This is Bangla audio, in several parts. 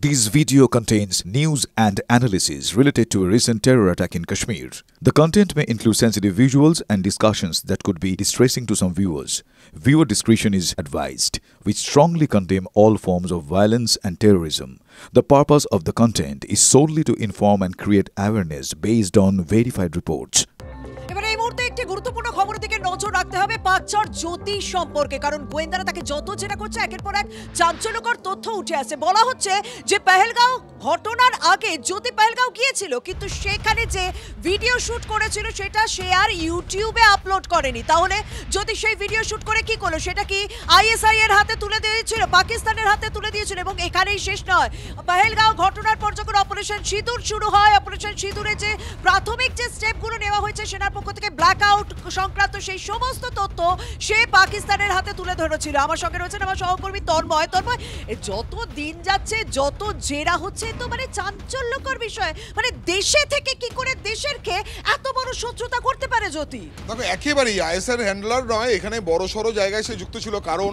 This video contains news and analysis related to a recent terror attack in Kashmir. The content may include sensitive visuals and discussions that could be distressing to some viewers. Viewer discretion is advised. We strongly condemn all forms of violence and terrorism. The purpose of the content is solely to inform and create awareness based on verified reports. এবারে এই মুহূর্তে একটি গুরুত্বপূর্ণ খবরের দিকে নজর রাখতে হবে পাকচর জ্যোতি সম্পর্কে, কারণ গোয়েন্দারা তাকে যত জেরা করছে একের পর এক চাঞ্চল্যকর তথ্য উঠে আসে। বলা হচ্ছে যে পেহেলগাঁও ঘটনার আগে জ্যোতি পেহেলগাঁও গিয়েছিল, কিন্তু সেখানে যে ভিডিও শুট করেছিল সেটা সে আর ইউটিউবে আপলোড করেনি। তাহলে জ্যোতি সেই ভিডিও শুট করে কি করলো? সেটা কি আইএসআই এর হাতে তুলে দিয়েছিল, পাকিস্তানের হাতে তুলে দিয়েছিল? এবং এখানেই শেষ নয়, পেহেলগাঁও ঘটনার পর যখন অপারেশন সিঁদুর শুরু হয়, অপারেশন সিঁদুরে যে প্রাথমিক যে স্টেপগুলো নেওয়া হয়েছে সেনার পক্ষ থেকে ব্ল্যাকআউট সংক্রান্ত সেই সমস্ত তথ্য সে পাকিস্তানের হাতে তুলে ধরেছিল। আমার সঙ্গে রয়েছেন আমার সহকর্মী তন্ময়। যত দিন যাচ্ছে, যত জেরা হচ্ছে, তো মানে চাঞ্চল্যকর বিষয়। মানে দেশে থেকে কি করে দেশের কে এত বড় শত্রুতা করতে পারে জ্যোতি? দেখো, একেবারেই আইএসআর হ্যান্ডলার নয়, এখানে বড় সড়ো জায়গায় সে যুক্ত ছিল। কারণ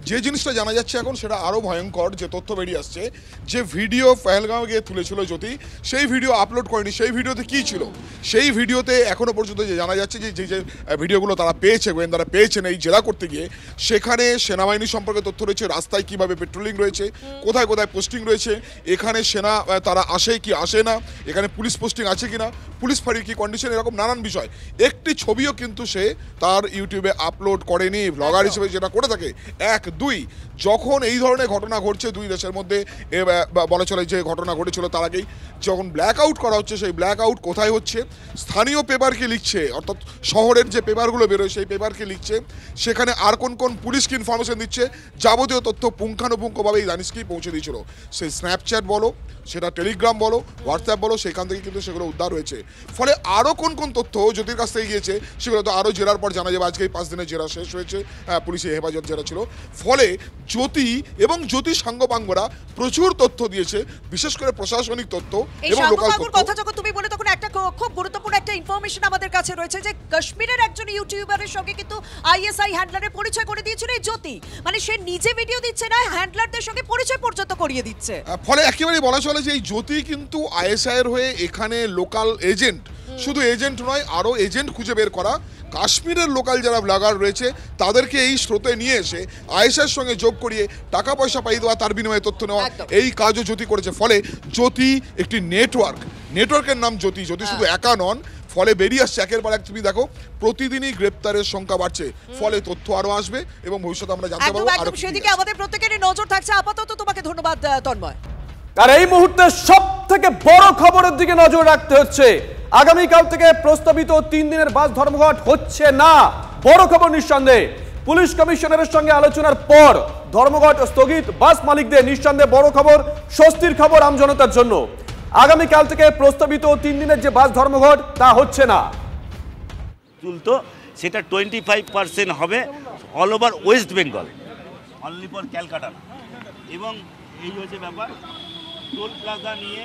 যে জিনিসটা জানা যাচ্ছে এখন সেটা আরও ভয়ঙ্কর, যে তথ্য বেরিয়ে আসছে যে ভিডিও পেহেলগাঁও গিয়ে তুলেছিল জ্যোতি, সেই ভিডিও আপলোড করেনি। সেই ভিডিওতে কী ছিল? সেই ভিডিওতে এখনও পর্যন্ত যে জানা যাচ্ছে যে যে ভিডিওগুলো তারা পেয়েছে, গোয়েন্দারা পেয়েছেন এই জেরা করতে গিয়ে, সেখানে সেনাবাহিনী সম্পর্কে তথ্য রয়েছে, রাস্তায় কীভাবে পেট্রোলিং রয়েছে, কোথায় কোথায় পোস্টিং রয়েছে, এখানে সেনা তারা আসে কি আসে না, এখানে পুলিশ পোস্টিং আছে কি না, পুলিশ ফাঁড়ির কী কন্ডিশন, এরকম নানান বিষয়। একটি ছবিও কিন্তু সে তার ইউটিউবে আপলোড করেনি, ব্লগার হিসেবে যেটা করে থাকে। এক, দুই, যখন এই ধরনের ঘটনা ঘটছে দুই দেশের মধ্যে, বলা চলে যে ঘটনা ঘটেছিল তার আগেই যখন ব্ল্যাক আউট করা হচ্ছে, সেই ব্ল্যাক আউট কোথায় হচ্ছে? স্থানীয় পেপারকে লিখছে, অর্থাৎ শহরের যে পেপারগুলো বেরোয় সেই পেপারকে লিখছে। সেখানে আর কোন কোন পুলিশকে ইনফরমেশন দিচ্ছে, যাবতীয় তথ্য পুঙ্খানুপুঙ্খভাবে এই দানিশকেই পৌঁছে দিয়েছিল। সেই স্ন্যাপচ্যাট বলো, সেটা টেলিগ্রাম বলো, হোয়াটসঅ্যাপ বলো, সেখান থেকে কিন্তু সেগুলো উদ্ধার হয়েছে। ফলে আরও কোন কোন তথ্য জ্যোতির কাছ থেকে গিয়েছে সেগুলো তো আরও জেরার পর জানা যাবে। আজকে এই 5 দিনের জেরা শেষ হয়েছে, পুলিশের হেফাজত জেরা ছিল। ফলে জ্যোতি এবং জ্যোতির সাঙ্গপাঙ্গরা প্রচুর তথ্য দিয়েছে, বিশেষ করে প্রশাসনিক তথ্য এবং লোকাল তথ্য। কথা যখন তুমি বলে তখন একটা খুব গুরুত্বপূর্ণ একটা ইনফরমেশন আমাদের কাছে রয়েছে যে কাশ্মীরের একজন ইউটিউবারের সঙ্গে কিন্তু আইএসআই হ্যান্ডলারের পরিচয় করে দিয়েছিল এই জ্যোতি। মানে সে নিজে ভিডিও দিচ্ছে না, হ্যান্ডলারদের সঙ্গে পরিচয় পর্যন্ত করিয়ে দিচ্ছে। ফলে একেবারেই বলা চলে যে এই জ্যোতি কিন্তু আইএসআই এর হয়ে এখানে লোকাল এজেন্ট, শুধু এজেন্ট নয়, আরও এজেন্ট খুঁজে বের করা, কাশ্মীরের লোকাল যারা ব্লগার রয়েছে তাদেরকে এই স্রোতে নিয়ে এসে আইএসআইয়ের সঙ্গে যোগ করিয়ে টাকা পয়সা পাইয়ে দেওয়া, তার বিনিময়ে তথ্য নেওয়া, এই কাজও জ্যোতি করেছে। ফলে জ্যোতি একটি নেটওয়ার্কের নাম জ্যোতি। জ্যোতি শুধু একা নন, ফলে বেরিয়ে আসছে একের পর এক। তুমি দেখো প্রতিদিনই গ্রেপ্তারের সংখ্যা বাড়ছে, ফলে তথ্য আরও আসবে এবং ভবিষ্যতে আমরা জানতে পারবো। একদম সেদিকে আমাদের প্রত্যেকেরই নজর থাকছে। আপাতত তোমাকে ধন্যবাদ তন্ময়। আর এই মুহূর্তে সব থেকে বড় খবরের দিকে নজর রাখতে হচ্ছে। আগামীকাল থেকে প্রস্তাবিত 3 দিনের বাস ধর্মঘট হচ্ছে না। বড় খবর নিঃসন্দেহে, পুলিশ কমিশনারের সঙ্গে আলোচনার পর ধর্মঘট স্থগিত। বাস মালিকদের নিঃসন্দেহে বড় খবর, স্বস্তির খবর আমজনতার জন্য। আগামীকাল থেকে প্রস্তাবিত 3 দিনের যে বাস ধর্মঘট তা হচ্ছে না। তুলতো সেটা 25% হবে all over West Bengal, only for Calcutta. এবং এই হচ্ছে ব্যাপার, টোল প্লাজা নিয়ে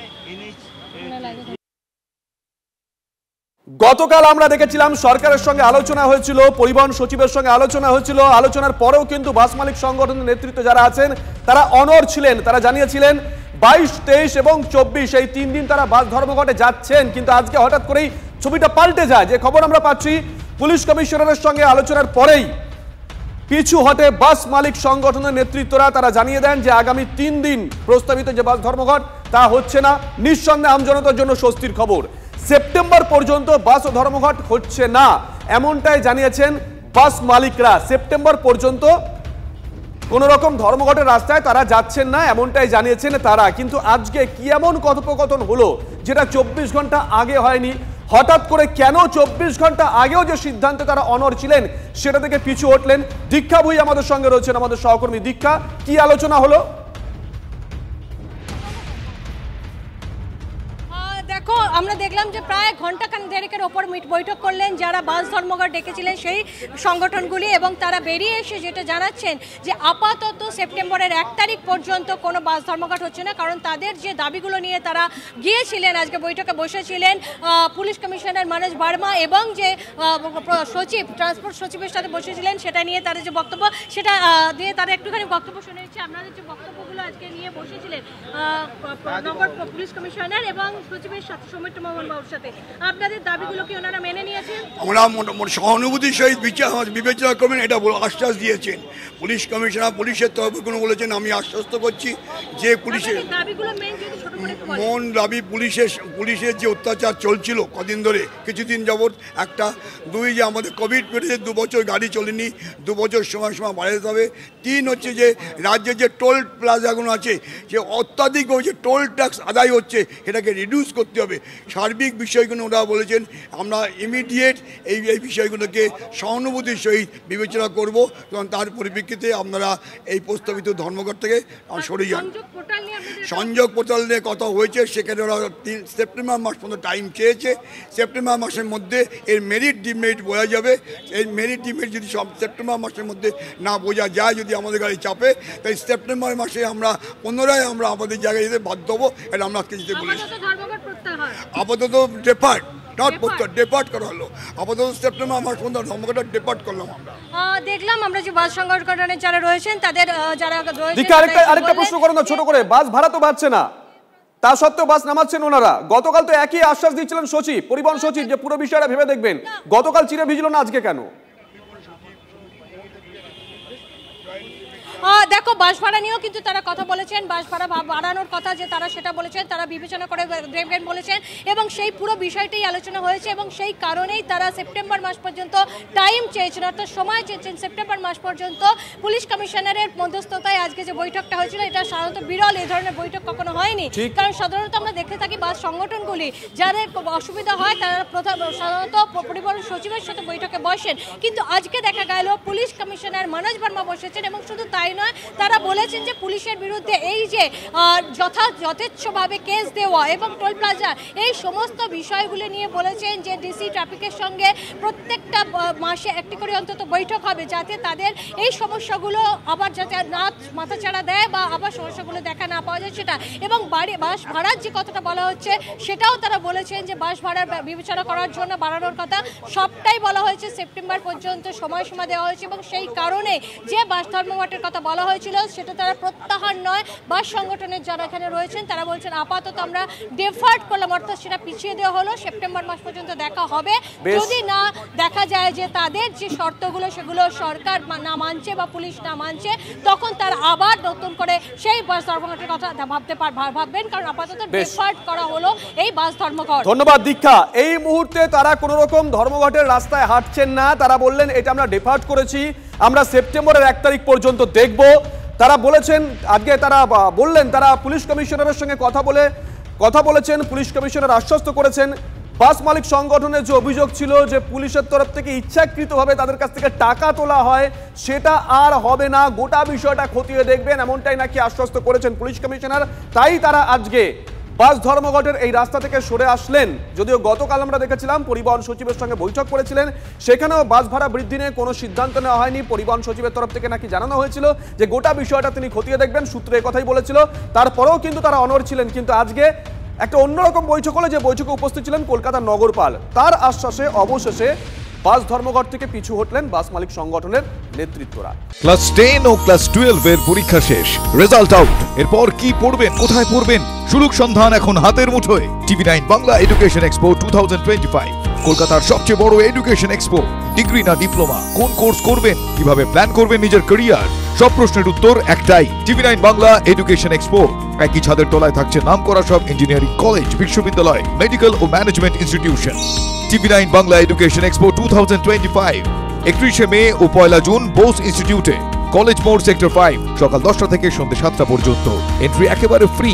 গতকাল আমরা দেখেছিলাম সরকারের সঙ্গে আলোচনা হয়েছিল, পরিবহন সচিবের সঙ্গে আলোচনা হয়েছিল। আলোচনার পরেও কিন্তু বাস মালিক সংগঠনের নেতৃত্ব যারা আছেন তারা অনড় ছিলেন। তারা জানিয়েছিলেন 22, 23 এবং 24 এই 3 দিন তারা বাস ধর্মঘটে যাচ্ছেন। কিন্তু আজকে হঠাৎ করেই ছবিটা পাল্টে যায়। যে খবর আমরা পাচ্ছি, পুলিশ কমিশনারের সঙ্গে আলোচনার পরেই পিছু হটে বাস মালিক সংগঠনের নেতৃত্বরা। তারা জানিয়ে দেন যে আগামী 3 দিন প্রস্তাবিত যে বাস ধর্মঘট তা হচ্ছে না। নিঃসন্দেহে আমজনতার জন্য স্বস্তির খবর, সেপ্টেম্বর পর্যন্ত বাস ধর্মঘট হচ্ছে না, এমনটাই জানিয়েছেন বাস মালিকরা। সেপ্টেম্বর পর্যন্ত কোন রকম ধর্মঘটের রাস্তায় তারা যাচ্ছেন না, এমনটাই জানিয়েছেন তারা। কিন্তু আজকে কি এমন কথোপকথন হলো যেটা 24 ঘন্টা আগে হয়নি? হঠাৎ করে কেন 24 ঘন্টা আগেও যে সিদ্ধান্তে তারা অনড় ছিলেন সেটা থেকে পিছু হটলেন? দীক্ষা ভুঁই আমাদের সঙ্গে রয়েছেন, আমাদের সহকর্মী। দীক্ষা, কি আলোচনা হলো? দেখো, আমরা দেখলাম যে প্রায় ঘন্টাখানেক দেড়েকের ওপর বৈঠক করলেন যারা বাস ধর্মঘট ডেকেছিলেন সেই সংগঠনগুলি, এবং তারা বেরিয়ে এসে যেটা জানাচ্ছেন যে আপাতত সেপ্টেম্বরের 1 তারিখ পর্যন্ত কোনো বাস ধর্মঘট হচ্ছে না, কারণ তাদের যে দাবিগুলো নিয়ে তারা গিয়েছিলেন, আজকে বৈঠকে বসেছিলেন পুলিশ কমিশনার মনোজ ভার্মা এবং যে সচিব ট্রান্সপোর্ট সচিবের সাথে বসেছিলেন, সেটা নিয়ে তাদের যে বক্তব্য সেটা দিয়ে তারা একটুখানি বক্তব্য শুনেছে। আপনাদের যে বক্তব্যগুলো আজকে নিয়ে বসেছিলেন নগর পুলিশ কমিশনার এবং সচিবের সাথে সৌমিত্র মোহন বাবুর সাথে, আপনাদের দাবিগুলো কি ওনারা মেনে নিয়েছেন? আমরা সহানুভূতির সহিত বিবেচনা করবেন এটা আশ্বাস দিয়েছেন পুলিশ কমিশনার। পুলিশের তরফে কোনো বলেছেন, আমি আশ্বস্ত করছি যে পুলিশের মন দাবি পুলিশের যে অত্যাচার চলছিল কদিন ধরে, কিছুদিন যাবৎ, একটা দুই যে আমাদের কোভিড পিরিয়ডে 2 বছর গাড়ি চলেনি, 2 বছর সময় বাড়াতে হবে। 3 হচ্ছে যে রাজ্যের যে টোল প্লাজাগুলো আছে যে অত্যাধিক যে টোল ট্যাক্স আদায় হচ্ছে সেটাকে রিডিউস করতে হবে। সার্বিক বিষয়গুলো ওরা বলেছেন আমরা ইমিডিয়েট এই বিষয়গুলোকে সহানুভূতির সহিত বিবেচনা করব, এবং তার পরিপ্রেক্ষিতে আপনারা এই প্রস্তাবিত ধর্মঘট থেকে সরে যান। সংযোগ পোর্টাল নিয়ে কথা হয়েছে, সেখানে ওরা সেপ্টেম্বর মাস পর্যন্ত টাইম চেয়েছে। সেপ্টেম্বর মাসের মধ্যে এর মেরিট ডিমেরিট বোঝা যাবে। এই মেরিট ডিমেরিট যদি সেপ্টেম্বর মাসের মধ্যে না বোঝা যায়, যদি আমাদের গাড়ি চাপে, তাই সেপ্টেম্বর মাসে আমরা পুনরায় আমরা আমাদের জায়গায় যেতে বাধ্য হবো। এটা আমরা আজকে যেতে বলেছি। আপাতত ডেপার্ট ডেপার্ট করা হলো, আপাতত সেপ্টেম্বর মাস পর্যন্ত ধর্মঘটটা ডেপার্ট করলাম। আমরা দেখলাম আমরা যে বাস সংগঠনের যারা রয়েছেন তাদের যারা আরেকটা প্রশ্ন করেন না ছোট করে, বাস ভাড়া তো বাড়ছে না, তা সত্ত্বেও বাস নামাচ্ছেন ওনারা। গতকাল তো একই আশ্বাস দিচ্ছিলেন সচিব, পরিবহন সচিব, যে পুরো বিষয়টা ভেবে দেখবেন। গতকাল চিরে ভিজল না, আজকে কেন? দেখো, বাস ভাড়া নিয়েও কিন্তু তারা কথা বলেছেন, বাস ভাড়া বাড়ানোর কথা যে তারা সেটা বলেছেন, তারা বিবেচনা করে দেখবেন বলেছেন, এবং সেই পুরো বিষয়টাই আলোচনা হয়েছে, এবং সেই কারণেই তারা সেপ্টেম্বর মাস পর্যন্ত টাইম চেয়েছেন, অর্থাৎ সময় চেয়েছেন সেপ্টেম্বর মাস পর্যন্ত। পুলিশ কমিশনারের মধ্যস্থতায় আজকে যে বৈঠকটা হয়েছিল, এটা সাধারণত বিরল, এই ধরনের বৈঠক কখনো হয়নি, কারণ সাধারণত আমরা দেখে থাকি বাস সংগঠনগুলি যাদের অসুবিধা হয় তারা সাধারণত পরিবহন সচিবের সাথে বৈঠকে বসেন, কিন্তু আজকে দেখা গেল পুলিশ কমিশনার মনোজ ভার্মা বসেছেন, এবং শুধু তাই নয়, তারা বলেছেন যে পুলিশের বিরুদ্ধে এই যে যথেচ্ছভাবে কেস দেওয়া এবং টোল প্লাজা, এই সমস্ত বিষয়গুলি নিয়ে বলেছেন যে ডিসি ট্রাফিকের সঙ্গে প্রত্যেকটা মাসে একটি করে অন্তত বৈঠক হবে, যাতে তাদের এই সমস্যাগুলো আবার যাতে না মাথাচাড়া দেয় বা আবার সমস্যাগুলো দেখা না পাওয়া যায় সেটা। এবং বাস ভাড়ার যে কথাটা বলা হচ্ছে সেটাও তারা বলেছেন যে বাস ভাড়া বিবেচনা করার জন্য বাড়ানোর কথা, সবটাই বলা হয়েছে সেপ্টেম্বর পর্যন্ত সময়সীমা দেওয়া হয়েছে, এবং সেই কারণে যে বাস ধর্মঘটের কথা বলা হয়েছিল সেটা তারা প্রত্যাহার নয়। বাস সংগঠনের যারা এখানে রয়েছেন তারা বলছেন আপাতত আমরা ডেফার্ট করলাম, অর্থাৎ সেটা পিছিয়ে দেওয়া হলো, সেপ্টেম্বর মাস পর্যন্ত দেখা হবে। যদি না দেখা যায় যে তাদের যে শর্তগুলো সেগুলো সরকার না মানছে বা পুলিশ না মানছে, তখন তারা আবার নতুন করে সেই বাস ধর্মঘটের কথা ভাববেন, কারণ আপাতত ডেফার্ট করা হলো এই বাস ধর্মঘট। ধন্যবাদ দীক্ষা। এই মুহূর্তে তারা কোনো রকম ধর্মঘটের রাস্তায় হাঁটছেন না, তারা বললেন এটা আমরা ডেফার্ট করেছি, আমরা সেপ্টেম্বরের 1 তারিখ পর্যন্ত দেখব। তারা বলেছেন, আজকে তারা বললেন তারা পুলিশ কমিশনারের সঙ্গে কথা বলেছেন, পুলিশ কমিশনার আশ্বস্ত করেছেন বাস মালিক সংগঠনের যে অভিযোগ ছিল যে পুলিশের তরফ থেকে ইচ্ছাকৃতভাবে তাদের কাছ থেকে টাকা তোলা হয়, সেটা আর হবে না, গোটা বিষয়টা খতিয়ে দেখবেন, এমনটাই নাকি আশ্বস্ত করেছেন পুলিশ কমিশনার। তাই তারা আজকে বাস ধর্মঘটের এই রাস্তা থেকে সরে আসলেন। যদিও গতকাল আমরা দেখেছিলাম পরিবহন সচিবের সঙ্গে বৈঠক করেছিলেন, সেখানেও বাস ভাড়া বৃদ্ধি নিয়ে কোনো সিদ্ধান্ত নেওয়া হয়নি। পরিবহন সচিবের তরফ থেকে নাকি জানানো হয়েছিল যে গোটা বিষয়টা তিনি খতিয়ে দেখবেন, সূত্রে কথাই বলেছিল। তারপরেও কিন্তু তারা অনড় ছিলেন। কিন্তু আজকে একটা অন্যরকম বৈঠক হলো, যে বৈঠকে উপস্থিত ছিলেন কলকাতার নগরপাল। তার আশ্বাসে অবশেষে বাস ধর্মঘট থেকে পিছু হটলেন বাস মালিক সংগঠনের নেতৃত্বরা। ক্লাস 10 ও ক্লাস 12 এর পরীক্ষা শেষ, রেজাল্ট আউট। এরপর কি পড়বেন, কোথায় পড়বেন, সুলুক সন্ধান এখন হাতের মুঠোয়। TV9 বাংলা এডুকেশন এক্সপো 2025, কলকাতার সবচেয়ে বড় এডুকেশন এক্সপো। ডিগ্রি না ডিপ্লোমা, কোন কোর্স করবেন, কিভাবে প্ল্যান করবেন নিজের ক্যারিয়ার, সব প্রশ্নের উত্তর একটাই। TV9 Bangla education expo. একই ছাদের তলায় থাকছে নামকরা সব ইঞ্জিনিয়ারিং কলেজ, বিশ্ববিদ্যালয়, মেডিকেল ও management institution. TV9 Bangla education expo 2025, 31 May ও 1 জুন বোস ইনস্টিটিউটে, কলেজ মোড়, সেক্টর 5, সকাল 10টা থেকে সন্ধ্যে 7টা পর্যন্ত। এন্ট্রি একেবারে ফ্রি।